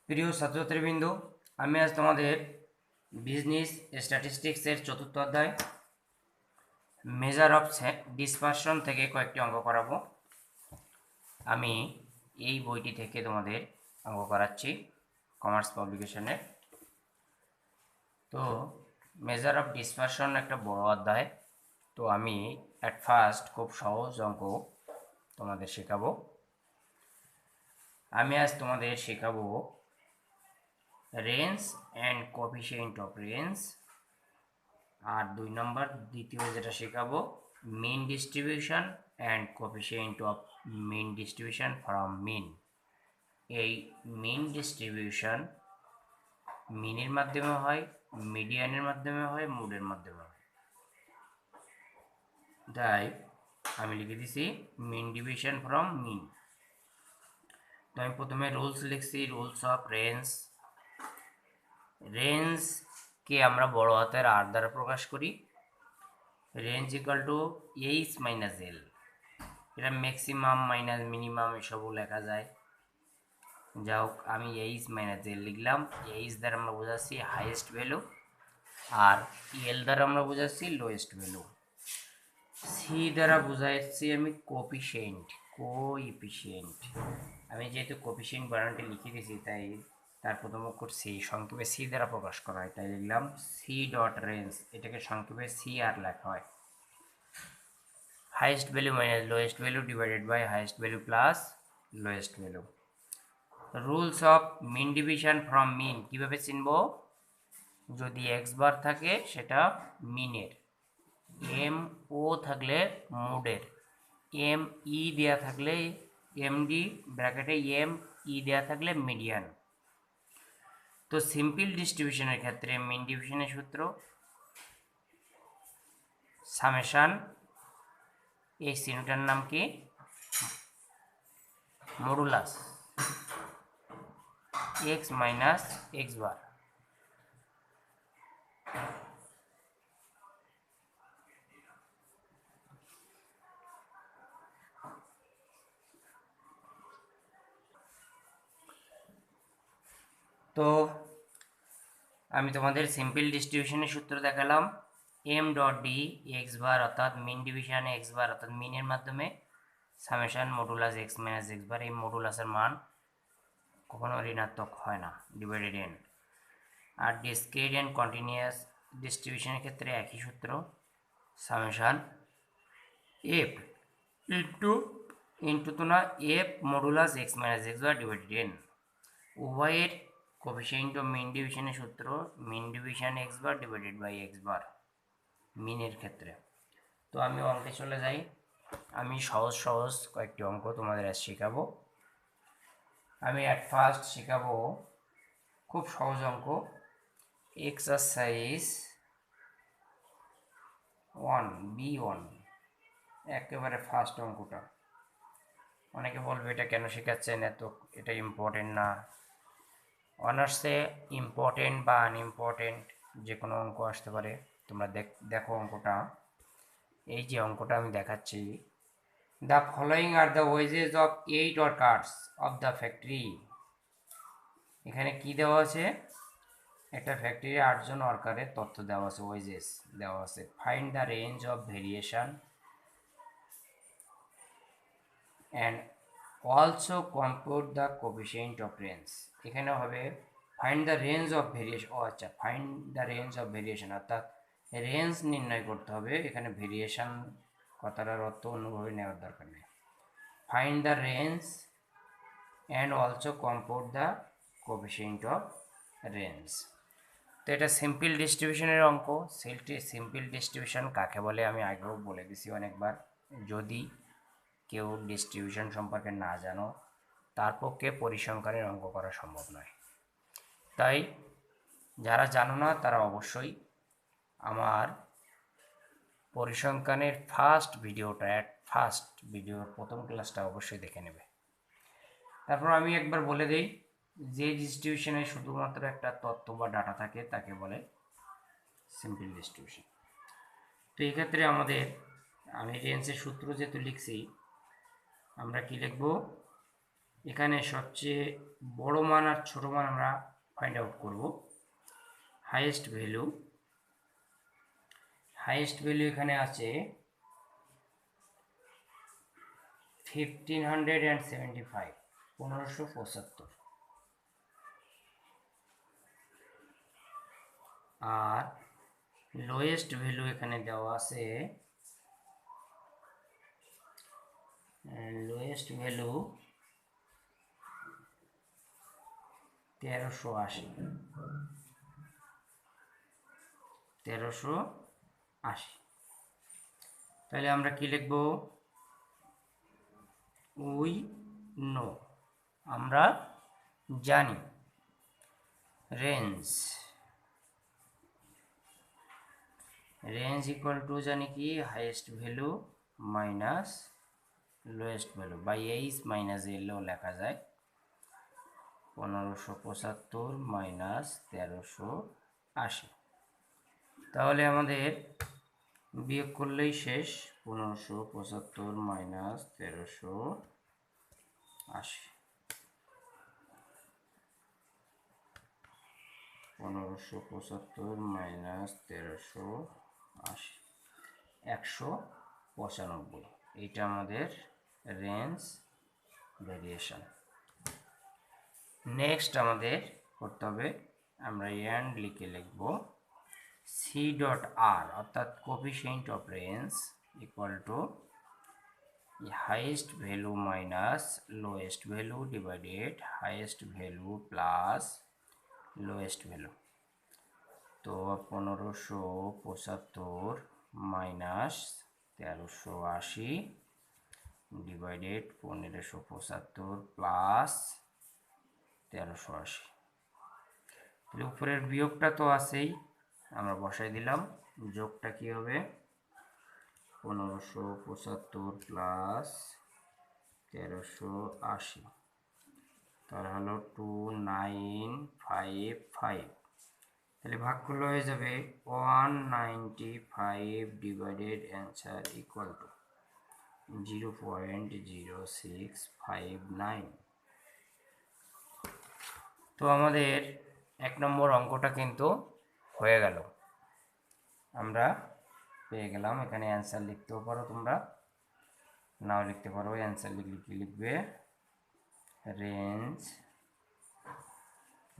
প্রিয় ছাত্রছাত্রীবৃন্দ, আমি আজ তোমাদের বিজনেস স্ট্যাটিস্টিক্সের চতুর্থ অধ্যায় মেজার অফ ডিসপারশন থেকে কয়েকটি অঙ্ক করাবো। আমি এই বইটি থেকে তোমাদের অঙ্ক করাচ্ছি কমার্স পাবলিকেশনের। তো মেজার অফ ডিসপারশন একটা বড় অধ্যায়, তো আমি অ্যাট ফার্স্ট খুব সহজ অঙ্ক তোমাদের শেখাবো। আমি আজ তোমাদের শেখাবো range and coefficient of range, আর দ্বিতীয় যেটা শেখাবো mean distribution and coefficient of mean distribution from mean. এই মিন ডিস্ট্রিবিউশন মিনের মাধ্যমে হয়, মিডিয়ানের মাধ্যমে হয়, মোডের মাধ্যমে হয়। তাই আমি লিখে দিছি মিন ডিভিশন ফ্রম মিন। তো আমি প্রথমে রুলস লিখছি, রুলস অফ রেঞ্জ। রেঞ্জকে আমরা বড় হাতের আর দ্বারা প্রকাশ করি। Range equal to H minus L. এটা ম্যাক্সিমাম মাইনাস মিনিমাম এসবও লেখা যায়। যা হোক, আমি এইচ মাইনাস এল লিখলাম। এইচ দ্বারা আমরা বোঝাচ্ছি হাইয়েস্ট ভ্যালু, আর এল দ্বারা আমরা বোঝাচ্ছি লোয়েস্ট ভ্যালু। সি দ্বারা বোঝাচ্ছি আমি কোএফিসিয়েন্ট। আমি যেহেতু কোএফিসিয়েন্ট বানানটি লিখে দিয়েছি, তাই তার প্রথম অক্ষর সি, সংক্ষেপে সি দ্বারা প্রকাশ করা হয়, তাই লিখলাম সি ডট রেঞ্জ। এটাকে সংক্ষেপে সি আর লেখা হয়। Highest value minus lowest value divided by highest value plus lowest value. Rules of mean division from mean কীভাবে চিনব? যদি এক্স বার থাকে সেটা মিনের, এম ও থাকলে মোডের, এম ই দেওয়া থাকলে এমডি ব্র্যাকেটে এম ই দেওয়া থাকলে মিডিয়ান। তো সিম্পল ডিস্ট্রিবিউশনের ক্ষেত্রে মিন ডিভিশনের সূত্র সামেশান, এই চিহ্নটার নাম কি? Modulus x minus x bar. তো আমি তোমাদের সিম্পল ডিস্ট্রিবিউশনের সূত্র দেখালাম। M dot D x bar অর্থাৎ মিন ডিভিশন এক্স বার অর্থাৎ মিনের মাধ্যমে summation modulus x minus x bar. এই মডুলাসের মান কখনো ঋণাত্মক হয় না, ডিভাইডেড এন। আর ডিসক্রিট অ্যান্ড কন্টিনিউয়াস ডিস্ট্রিবিউশনের ক্ষেত্রে একই সূত্র, সামেশান এফ ইন্টু তো না F modulus x minus x bar divided N. উভয়ের কোএফিসিয়েন্ট অফ মিন ডিভিশনের সূত্র mean division x bar divided by x bar মিনের ক্ষেত্রে। তো আমি অঙ্কে চলে যাই। আমি সহজ সহজ কয়েকটি অঙ্ক তোমাদের আজ শেখাবো। আমি অ্যাট ফার্স্ট শেখাবো খুব সহজ অঙ্ক, এক্সারসাইজ 1B1, একেবারে ফার্স্ট অঙ্কটা। অনেকে বলবে এটা কেন শেখাচ্ছেন, এটা ইম্পর্টেন্ট না। অনার্সে ইম্পর্টেন্ট বা আনইম্পর্টেন্ট যে কোনো অঙ্ক আসতে পারে। তোমরা দেখো অঙ্কটা। এই যে অঙ্কটা আমি দেখাচ্ছি, দ্য ফলোয়িং আর the wages of 8 workers of the factory. এখানে কি দেওয়া আছে? একটা ফ্যাক্টরির 8 জন ওয়ার্কারের তথ্য দেওয়া আছে, ওয়েজেস দেওয়া আছে। Find the range of variation and also compute the coefficient of range. এখানে হবে find the range of variation. ও আচ্ছা, find the range of variation অর্থাৎ রেঞ্জ নির্ণয় করতে হবে। এখানে ভেরিয়েশন কথাটার অর্থ অন্যভাবে নেওয়ার দরকার নেই। Find the range and also compute the coefficient of range. তো এটা সিম্পল ডিস্ট্রিবিউশনের অঙ্ক। সিম্পল ডিস্ট্রিবিউশন কাকে বলে আমি আগেও বলে দিছি অনেকবার। যদি কেউ ডিস্ট্রিবিউশন সম্পর্কে না জানো, তার পক্ষে পরিসংখ্যানের অঙ্ক করা সম্ভব নয়। তাই যারা জানো না তারা অবশ্যই আমার পরিসংখ্যানের ফার্স্ট ভিডিওর প্রথম ক্লাসটা অবশ্যই দেখে নেবে। তারপর আমি একবার বলে দিই, যে ডিস্ট্রিবিউশনে শুধুমাত্র একটা তথ্য বা ডাটা থাকে তাকে বলে সিম্পল ডিস্ট্রিবিউশন। তো এই ক্ষেত্রে আমি রেঞ্জের সূত্র যেহেতু লিখছি, আমরা কি লিখব? এখানে সবচেয়ে বড় মান আর ছোট মান আমরা ফাইন্ড আউট করব। হাইয়েস্ট ভ্যালু এখানে আছে 1575, 1575। আর লোয়েস্ট ভ্যালু এখানে দেওয়া আছে, লোয়েস্ট ভ্যালু 1380, 1380। তাহলে আমরা কি লিখব? উই নো, আমরা জানি। রেঞ্জ ইকুয়াল টু জানি কি highest value minus lowest value by H minus L O লেখা যায়। 1575 মাইনাস 1380। তাহলে আমাদের বিয়োগ করলেই শেষ। 1575 মাইনাস 1380, 1575 মাইনাস 1380, 195। এইটা আমাদের রেঞ্জ ভেরিয়েশন। নেক্সট আমাদের করতে হবে, আমরা এন্ড লিখে লিখব সি ডট আর, অর্থাৎ coefficient of range equal two highest value minus lowest value divided highest value plus lowest value. তো 1575 মাইনাস 1380 ডিভাইডেড 1575 প্লাস 1380। তাহলে উপরের বিয়োগটা তো আছেই, আমরা বসাই দিলাম। যোগটা কি হবে? 1575 প্লাস 1380, তার হলো 2955। তাহলে ভাগ করলে হয়ে যাবে 195 ডিভাইডেড অ্যান্সার ইকুয়াল টু 0.0659। তো আমাদের 1 নম্বর অঙ্কটা কিন্তু হয়ে গেল, আমরা পেয়ে গেলাম। এখানে অ্যান্সার লিখতেও পারো, তোমরা নাও লিখতে পারো। অ্যান্সার লিখলে কি লিখবে?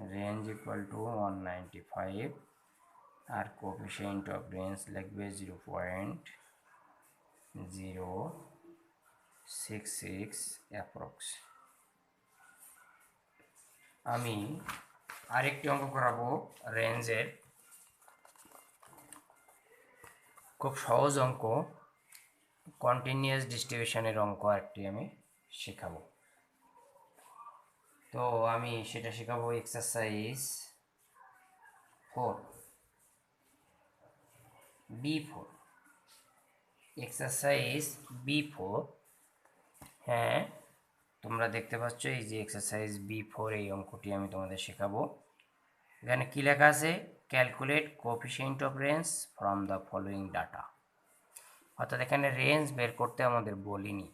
রেঞ্জ ইকুয়াল টু 195 আর কোফিশিয়েন্ট অফ রেঞ্জ লিখবে 0.066 অ্যাপ্রক্স। আমি আরেকটি অঙ্ক করাবো রেঞ্জের, খুব সহজ অঙ্ক, কন্টিনিউয়াস ডিস্ট্রিবিউশনের অঙ্ক একটি আমি শেখাবো। তো আমি সেটা শেখাবো এক্সারসাইজ 4 B4। এক্সারসাইজ B4, হ্যাঁ তোমরা দেখতে পাচ্ছ এই যে এক্সারসাইজ B4, এই অঙ্কটি আমি তোমাদের শেখাবো। এখানে কি লেখা আছে? Calculate coefficient of range from the following data. অর্থাৎ এখানে রেঞ্জ বের করতে আমাদের বলিনি,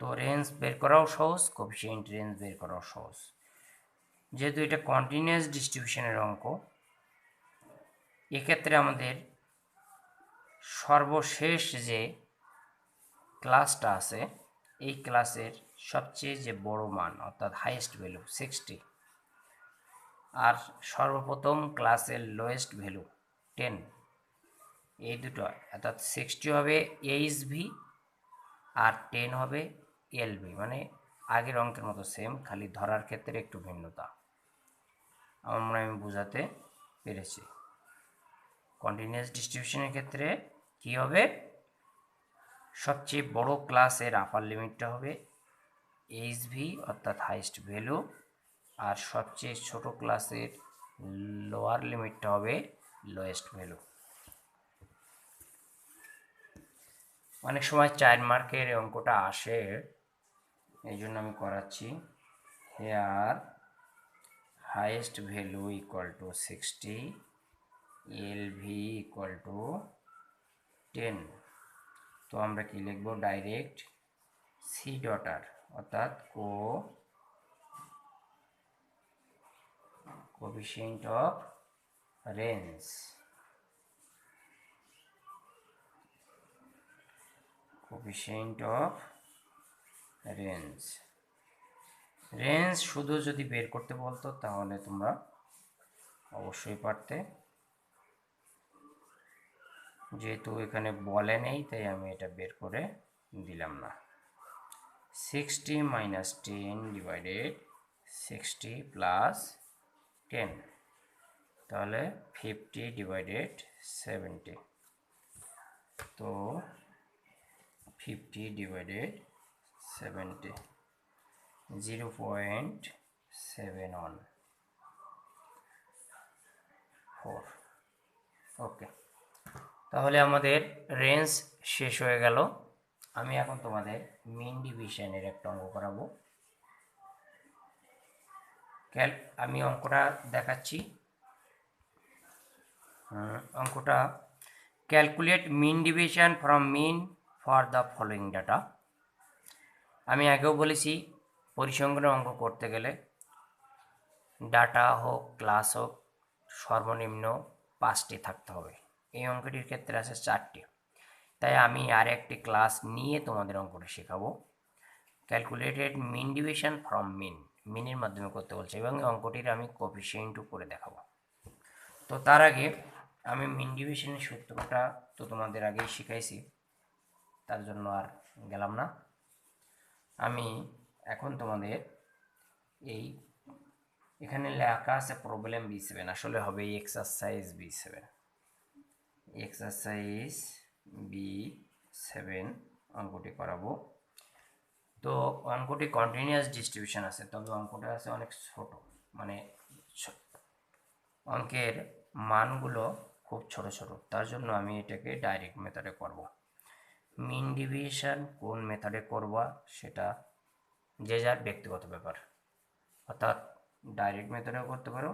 তো রেঞ্জ বের করাও সহজ, কোফিশিয়েন্ট রেঞ্জ বের করাও সহজ। যেহেতু এটা কন্টিনিউয়াস ডিস্ট্রিবিউশনের অঙ্ক, এক্ষেত্রে আমাদের সর্বশেষ যে ক্লাসটা আছে এই ক্লাসের সবচেয়ে যে বড় মান অর্থাৎ হাইয়েস্ট ভ্যালু 60, আর সর্বপ্রথম ক্লাসের লোয়েস্ট ভ্যালু 10, এই দুটো অর্থাৎ 60 হবে এইচভি আর 10 হবে এলভি, মানে আগের অঙ্কের মতো সেম, খালি ধরার ক্ষেত্রে একটু ভিন্নতা। আমার মনে হয় আমি বোঝাতে পেরেছি। কন্টিনিউয়াস ডিস্ট্রিবিউশনের ক্ষেত্রে কি হবে? সবচেয়ে বড় ক্লাসের আপার লিমিটটা হবে এইচভি অর্থাৎ হাইয়েস্ট ভ্যালু, আর সবচেয়ে ছোট ক্লাসের লোয়ার লিমিটটা হবে লোয়েস্ট ভ্যালু। অনেক সময় 4 মার্কের অঙ্কটা আসে, এই জন্য আমি করাচ্ছি। Here highest value equal to 60, LV equal to 10। তো আমরা কি লিখব? ডাইরেক্ট সি ডট আর, অর্থাৎ coefficient of range, coefficient of range. Range শুধু যদি বের করতে বলতো তাহলে তোমরা অবশ্যই পারতে, যেহেতু এখানে বলে নেই তাই আমি এটা বের করে দিলাম না। 60 মাইনাস 10 ডিভাইডেড 60 প্লাস 10, তাহলে 50 ডিভাইডেড 70, তো 50 ডিভাইডেড 70 0.714। ওকে, তাহলে আমাদের রেঞ্জ শেষ হয়ে গেল। আমি এখন তোমাদের মিন ডিভিশনের একটা অঙ্ক করাবো। আমি অঙ্কটা দেখাচ্ছি। অঙ্কটা calculate mean division from mean for the following data. আমি আগেও বলেছি পরিসংখ্যানের অঙ্ক করতে গেলে ডাটা হোক ক্লাস হোক সর্বনিম্ন 5টি থাকতে হবে। এই অঙ্কটির ক্ষেত্রে আছে 4টি, তাই আমি আর একটি ক্লাস নিয়ে তোমাদের অঙ্কটা শেখাবো। ক্যালকুলেটেড মিন ডিভিশন ফ্রম মিনের মাধ্যমে করতে বলছে এবং এই অঙ্কটির আমি কোএফিসিয়েন্টও করে দেখাবো। তো তার আগে আমি মিন ডিভিশনের সূত্রটা তো তোমাদের আগেই শিখাইছি, তার জন্য আর গেলাম না। আমি এখন তোমাদের এখানে লেখা আছে প্রবলেম B7, আসলে হবে এক্সারসাইজ B7, এক্সারসাইজ B7 অঙ্কটি করাবো। তো অঙ্কটি কন্টিনিউয়াস ডিস্ট্রিবিউশন আছে, তবে অঙ্কটা আছে অনেক ছোট, মানে অঙ্কের মানগুলো খুব ছোট ছোট, তার জন্য আমি এটাকে ডাইরেক্ট মেথডে করব। মিন ডিভিশন কোন মেথডে করবা সেটা যে যার ব্যক্তিগত ব্যাপার, অর্থাৎ ডাইরেক্ট মেথডেও করতে পারো,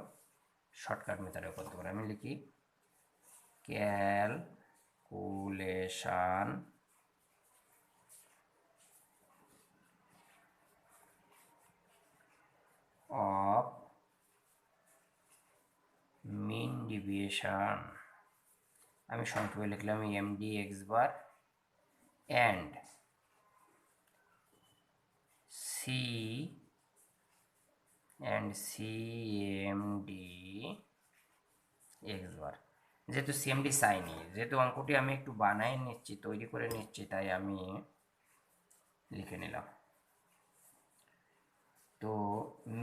শর্টকাট মেথডেও করতে পারো। আমি লিখি ক্যালকুলেশন অফ মিন ডিভিশন, আমি সংক্ষেপে লিখলাম MDX বার অ্যান্ড CMDX বার। যেহেতু CMD চাইনি, যেহেতু অঙ্কটি আমি একটু বানাই নিচ্ছি, তৈরি করে নিচ্ছি, তাই আমি লিখে নিলাম। তো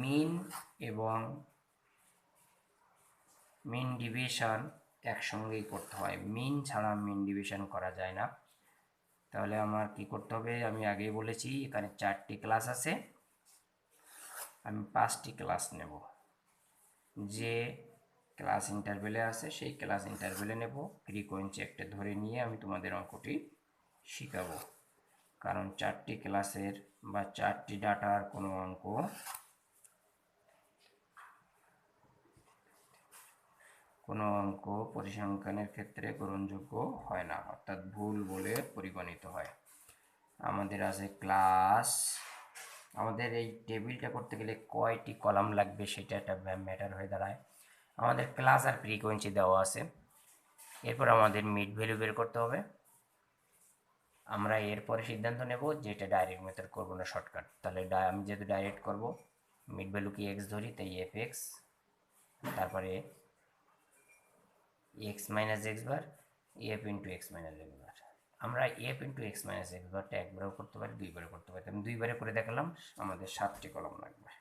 মিন এবং মিন ডিভিশন একসঙ্গেই করতে হয়, মিন ছাড়া মিন ডিভিশন করা যায় না। তাহলে আমার কি করতে হবে, আমি আগেই বলেছি এখানে 4টি ক্লাস আছে, আমি 5টি ক্লাস নেব। যে ক্লাস ইন্টারভেলে আছে সেই ক্লাস ইন্টারভেলে নেব, ফ্রিকোয়েন্সি একটা ধরে নিয়ে আমি তোমাদের অঙ্কটি শিখাবো। কারণ 4টি ক্লাসের বা 4টি ডাটার কোনো অঙ্ক পরিসংখ্যানের ক্ষেত্রে গ্রহণযোগ্য হয় না, অর্থাৎ ভুল বলে পরিগণিত হয়। আমাদের আছে ক্লাস, আমাদের এই টেবিলটা করতে গেলে কয়টি কলাম লাগবে সেটা একটা ম্যাটার হয়ে দাঁড়ায়। আমাদের ক্লাস আর ফ্রিকোয়েন্সি দেওয়া আছে, এরপর আমাদের মিড ভ্যালু বের করতে হবে। আমরা এরপরে সিদ্ধান্ত নেব যে এটা ডাইরেক্ট মেথড করবো না শর্টকাট। তাহলে আমি যেহেতু ডাইরেক্ট করব, মিড ভ্যালু কি এক্স ধরি, তাই fx, তারপরে x minus x bar f into x minus x bar. আমরা f into x minus x বারটা একবারও করতে পারি, দুইবারও করতে পারি। আমি দুইবারে করে দেখালাম, আমাদের 7টি কলম লাগবে।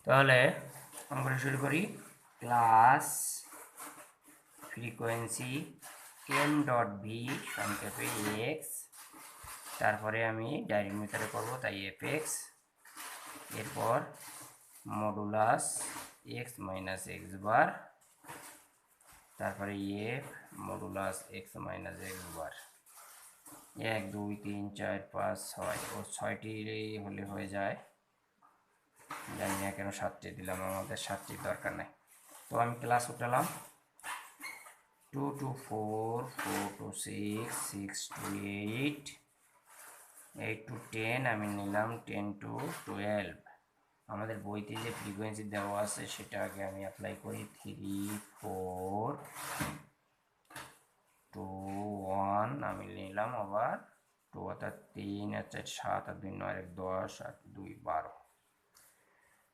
তাহলে আমরা শুরু করি। ক্লাস ফ্রিকোয়েন্সি m.v সংক্ষেপে x, তারপরে আমি ডাইরেক্ট মেথডে করব তাই fx, এরপর modulus x minus x bar তারপরে F modulus x minus x bar 1 2 3 4 5 6 ও 6টি হলে হয়ে যায়। জানি না কেন 7টি দিলাম, আমাদের 7টির দরকার নাই। তো আমি class উঠালাম 2 to 4 4 to 6 6 to 8 8 to 10 আমি নিলাম 10 to 12। আমাদের বইতে যে ফ্রিকোয়েন্সি দেওয়া আছে সেটা আগে আমি অ্যাপ্লাই করি 3 4 2 1 আমি নিলাম আবার 2 অর্থাৎ 3 আর 4 7 আর 2 9 1 10 আর 2 12।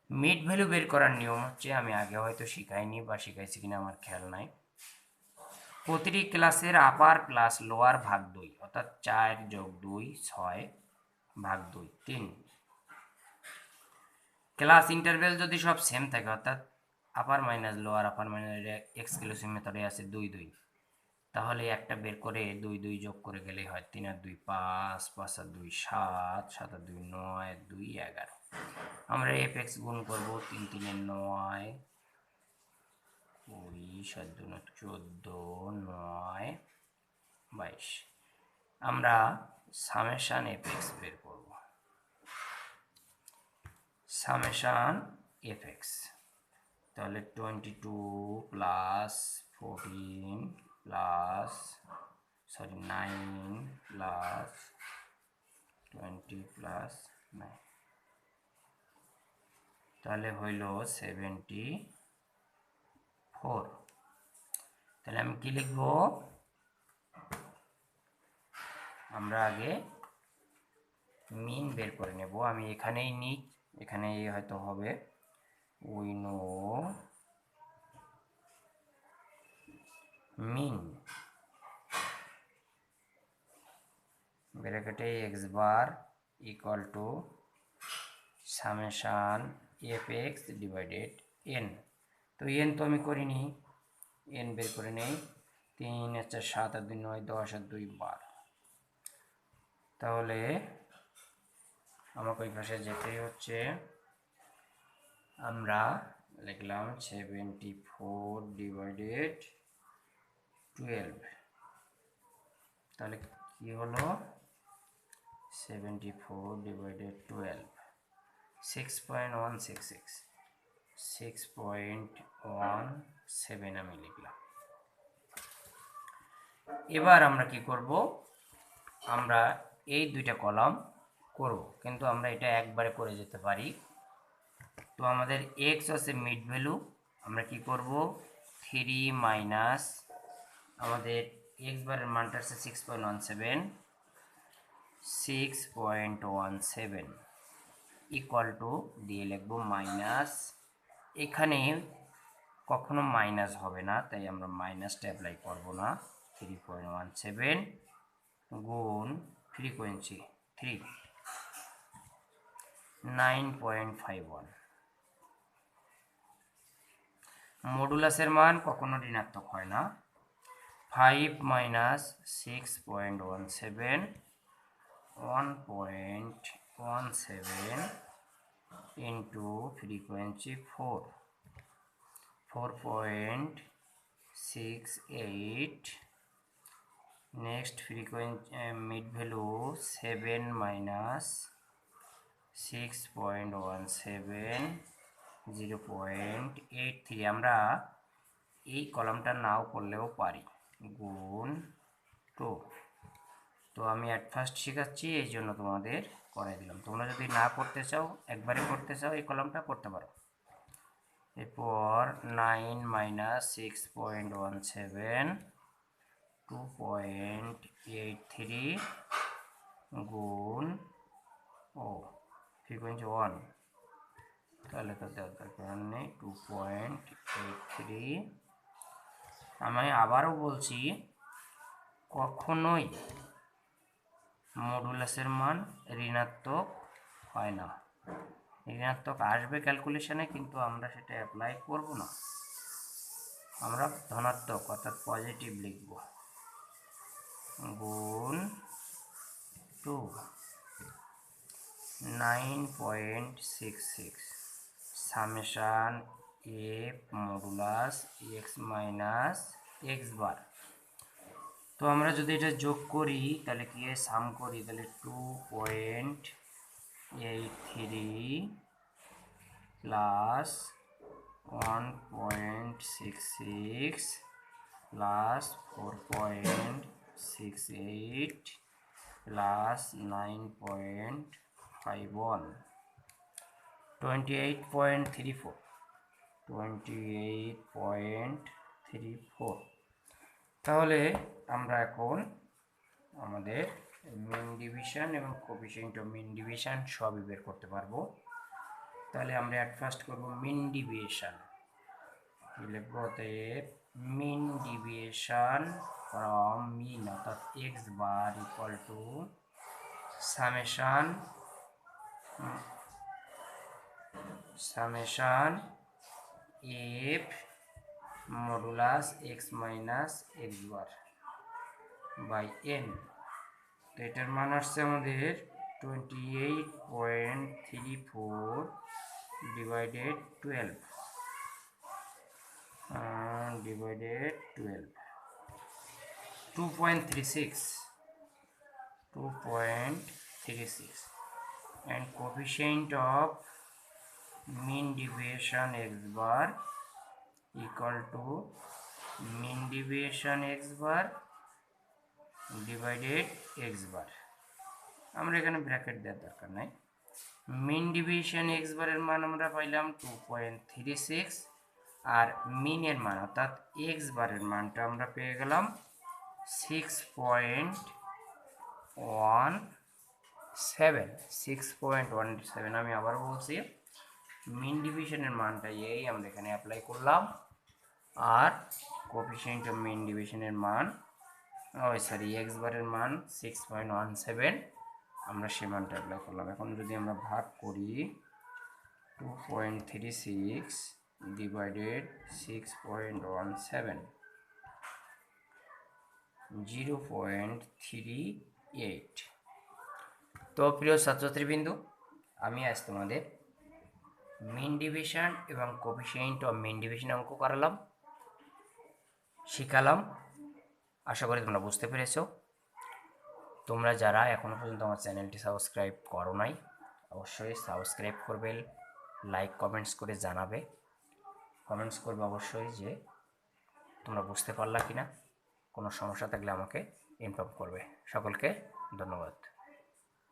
মিড ভ্যালু বের করার নিয়ম হচ্ছে, আমি আগে হয়তো শিখাইনি বা শিখাইছি কিনা আমার খেয়াল নাই। প্রতিটি ক্লাসের আপার প্লাস লোয়ার ভাগ 2 অর্থাৎ 4 যোগ 2 6 ভাগ 2 3। ক্লাস ইন্টারভেল যদি সব সেম থাকে অর্থাৎ upper minus lower upper minus exclusive মেথডে আছে 2 2, তাহলে একটা বের করে 2 2 যোগ করে গেলেই হয় 3 আর 2 5 5 আর 2 7 7 আর 2 9 2 11। আমরা এফ এক্স গুণ করবো 3 3 9 20 7 2 14 9 22। আমরা সামেশন এফ এক্স বের করব। সামেশন এফ এক্স তাহলে 22 প্লাস 14 প্লাস 9 প্লাস 20 প্লাস 9 তাহলে হইল 74। তাহলে আমি কি লিখব, আমরা আগে মিন বের করে নেব। আমি এখানেই নিই, এখানেই হয়তো হবে উই নো মিন ব্র্যাকেটে x bar equal to summation F x divided N. তো এন তো আমি করিনি, এন বের করে নেই 3 আর 4 7 আর 2 9 10 আর 2 12। তাহলে আমাকে ওই পাশে যেতেই হচ্ছে, আমরা লিখলাম 74 ডিভাইডেড 12। তাহলে কি হলো 74 ডিভাইডেড 12 6.166 6.17 আমি লিখলাম। এবার আমরা কি করব, আমরা এই দুইটা কলাম করব, কিন্তু আমরা এটা একবারে করে যেতে পারি। তো আমাদের এক্স আছে মিড ভ্যালু, আমরা কি করব 3 মাইনাস আমাদের এক্স বারের মানটা আছে 6.17 ইকুয়াল টু দিয়ে লিখব মাইনাস, এখানে কখনো মাইনাস হবে না তাই আমরা মাইনাসটা অ্যাপ্লাই করব না। 3.17 গুণ ফ্রিকোয়েন্সি 3 9.51। মডুলাসের মান কখনো ঋণাত্মক হয় না। 5 minus 6.17 1.17 into frequency 4.68। Next frequency mid value 7 minus 6.17 0.83। আমরা এই কলামটা নাও করলেও পারি, গুণ 2। তো আমি অ্যাট ফার্স্ট শেখাচ্ছি এই জন্য তোমাদের করাই দিলাম, তোমরা যদি না করতে চাও একবারে করতে চাও এই কলামটা করতে পারো। এরপর 9 মাইনাস 6.17 2.83 গুণ ফ্রিকোয়েন্সি 1, তাহলে তো দেওয়ার দরকার নেই 2.83। আমি আবারও বলছি, কখনোই মডুলাসের মান ঋণাত্মক হয় না। ঋণাত্মক আসবে ক্যালকুলেশনে, কিন্তু আমরা সেটা অ্যাপ্লাই করব না, আমরা ধনাত্মক অর্থাৎ পজিটিভ লিখব। গুণ 2 9.66 summation f modulus x minus x bar. তো আমরা যদি এটা যোগ করি তাহলে কি হয়, সাম করি তাহলে 2.83 প্লাস 1.66 প্লাস 4.68 প্লাস 9.51 28.34 28.34। তাহলে আমরা এখন আমাদের মিন ডিভিশন এবং কোএফিসিয়েন্ট অফ মিন ডিভিশন সবই বের করতে পারবো। তাহলে আমরা অ্যাট ফার্স্ট করব মিন ডিভিয়েশন। লিখব অতএব মিন ডিভিয়েশন ফ্রম মিন অর্থাৎ X bar equal to summation F modulus x minus x bar by N. তো এটার মান আসছে আমাদের 28.34 divided 12 divided 12 2.36 and coefficient of mean deviation x bar equal to mean deviation x bar divided x bar। আমরা এখানে bracket দেওয়ার দরকার নাই। মিন ডিভিশন এক্স বারের মান আমরা পাইলাম 2.36 আর মিনের মান অর্থাৎ এক্স বারের মানটা আমরা পেয়ে গেলাম 6.17। আমি আবার বলছি মিন ডিভিশনের মানটা এই আমরা এখানে অ্যাপ্লাই করলাম, আর কোএফিসিয়েন্ট অফ মিন ডিভিশনের মান এক্স বারের মান 6.17 আমরা সে মানটা অ্যাপ্লাই করলাম। এখন যদি আমরা ভাগ করি 2.36 divided 6.17 0.38। তো প্রিয় ছাত্রছাত্রীবৃন্দু, আমি আজ তোমাদের মিন ডিভিশন এবং কোএফিসিয়েন্ট অফ মিন ডিভিশন অঙ্ক করালাম, শিখালাম। আশা করি তোমরা বুঝতে পেরেছো। তোমরা যারা এখনও পর্যন্ত আমার চ্যানেলটি সাবস্ক্রাইব করো নাই, অবশ্যই সাবস্ক্রাইব করবে, লাইক কমেন্টস করে জানাবে, কমেন্টস করবে অবশ্যই যে তোমরা বুঝতে পারলা কিনা। কোনো সমস্যা থাকলে আমাকে ইনফর্ম করবে। সকলকে ধন্যবাদ।